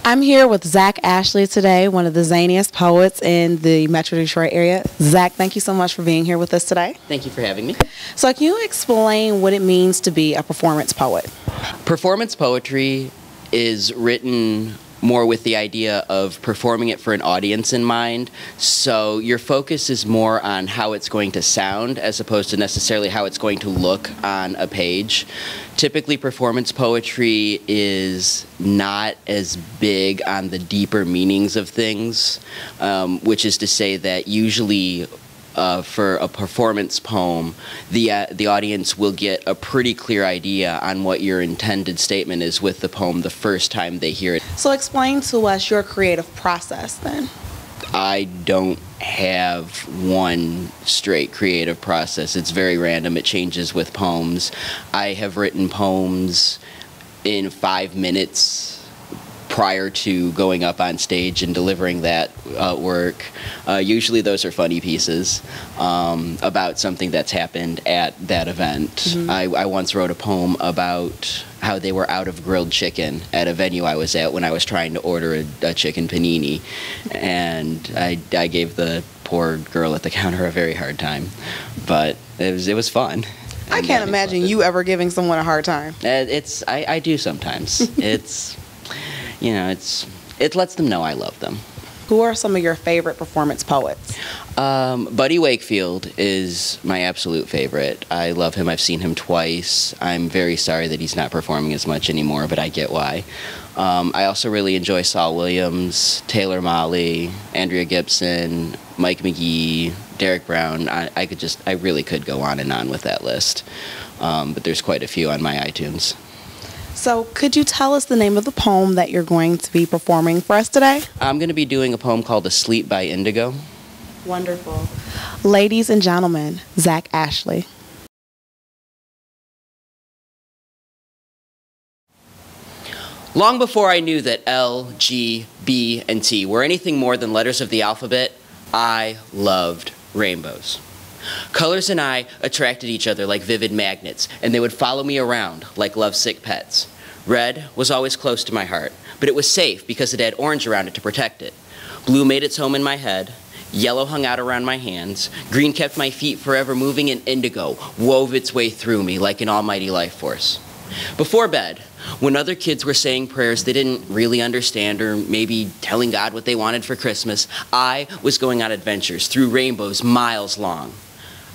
I'm here with Zach Ashley today, one of the zaniest poets in the Metro Detroit area. Zach, thank you so much for being here with us today. Thank you for having me. So can you explain what it means to be a performance poet? Performance poetry is written more with the idea of performing it for an audience in mind. So your focus is more on how it's going to sound as opposed to necessarily how it's going to look on a page. Typically, performance poetry is not as big on the deeper meanings of things, which is to say that usually for a performance poem, the audience will get a pretty clear idea on what your intended statement is with the poem the first time they hear it. So explain to us your creative process then. I don't have one straight creative process. It's very random. It changes with poems. I have written poems in 5 minutes prior to going up on stage and delivering that work. Usually those are funny pieces about something that's happened at that event. Mm-hmm. I once wrote a poem about how they were out of grilled chicken at a venue I was at when I was trying to order a chicken panini, and I gave the poor girl at the counter a very hard time, but it was fun. I can't imagine you ever giving someone a hard time. I do sometimes. You know, it lets them know I love them. Who are some of your favorite performance poets? Buddy Wakefield is my absolute favorite. I love him. I've seen him twice. I'm very sorry that he's not performing as much anymore, but I get why. I also really enjoy Saul Williams, Taylor Motley, Andrea Gibson, Mike McGee, Derek Brown. I really could go on and on with that list, but there's quite a few on my iTunes. So could you tell us the name of the poem that you're going to be performing for us today? I'm going to be doing a poem called Asleep by Indigo. Wonderful. Ladies and gentlemen, Zach Ashley. Long before I knew that L, G, B, and T were anything more than letters of the alphabet, I loved rainbows. Colors and I attracted each other like vivid magnets, and they would follow me around like lovesick pets. Red was always close to my heart, but it was safe because it had orange around it to protect it. Blue made its home in my head, yellow hung out around my hands, green kept my feet forever moving, and indigo wove its way through me like an almighty life force. Before bed, when other kids were saying prayers they didn't really understand or maybe telling God what they wanted for Christmas, I was going on adventures through rainbows miles long.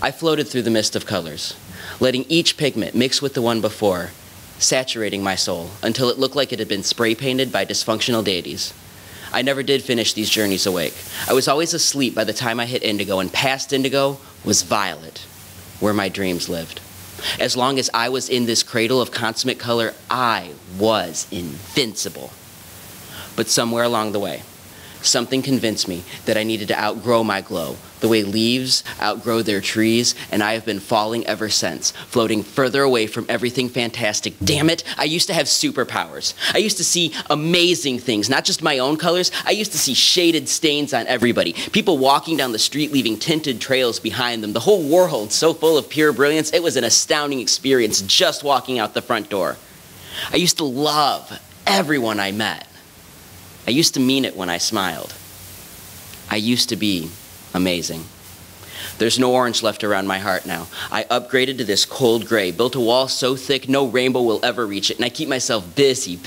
I floated through the mist of colors, letting each pigment mix with the one before, saturating my soul until it looked like it had been spray painted by dysfunctional deities. I never did finish these journeys awake. I was always asleep by the time I hit indigo, and past indigo was violet, where my dreams lived. As long as I was in this cradle of consummate color, I was invincible. But somewhere along the way, something convinced me that I needed to outgrow my glow, the way leaves outgrow their trees, and I have been falling ever since, floating further away from everything fantastic. Damn it, I used to have superpowers. I used to see amazing things, not just my own colors. I used to see shaded stains on everybody, people walking down the street leaving tinted trails behind them, the whole world so full of pure brilliance. It was an astounding experience just walking out the front door. I used to love everyone I met. I used to mean it when I smiled. I used to be amazing. There's no orange left around my heart now. I upgraded to this cold gray, built a wall so thick no rainbow will ever reach it, and I keep myself busy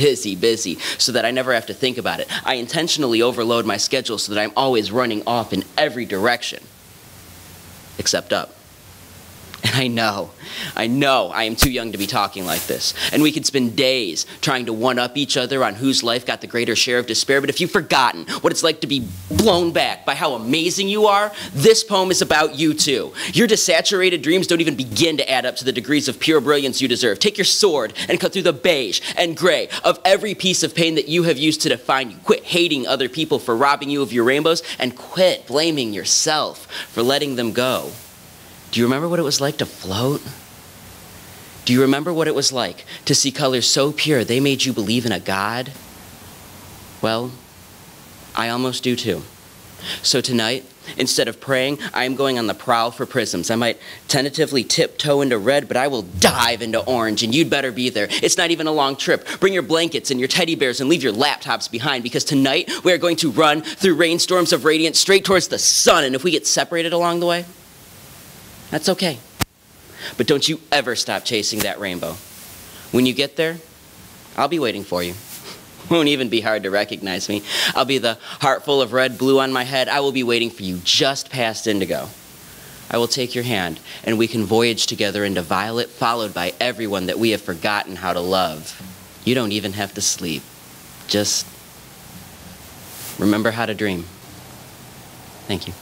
so that I never have to think about it. I intentionally overload my schedule so that I'm always running off in every direction, except up. And I know I am too young to be talking like this. And we could spend days trying to one-up each other on whose life got the greater share of despair. But if you've forgotten what it's like to be blown back by how amazing you are, this poem is about you too. Your desaturated dreams don't even begin to add up to the degrees of pure brilliance you deserve. Take your sword and cut through the beige and gray of every piece of pain that you have used to define you. Quit hating other people for robbing you of your rainbows, and quit blaming yourself for letting them go. Do you remember what it was like to float? Do you remember what it was like to see colors so pure they made you believe in a God? Well, I almost do too. So tonight, Instead of praying, I am going on the prowl for prisms. I might tentatively tiptoe into red, but I will dive into orange, and you'd better be there. It's not even a long trip. Bring your blankets and your teddy bears and leave your laptops behind, because tonight we are going to run through rainstorms of radiance straight towards the sun, and if we get separated along the way, that's okay. But don't you ever stop chasing that rainbow. When you get there, I'll be waiting for you. Won't even be hard to recognize me. I'll be the heart full of red, blue on my head. I will be waiting for you just past indigo. I will take your hand, and we can voyage together into violet, followed by everyone that we have forgotten how to love. You don't even have to sleep. Just remember how to dream. Thank you.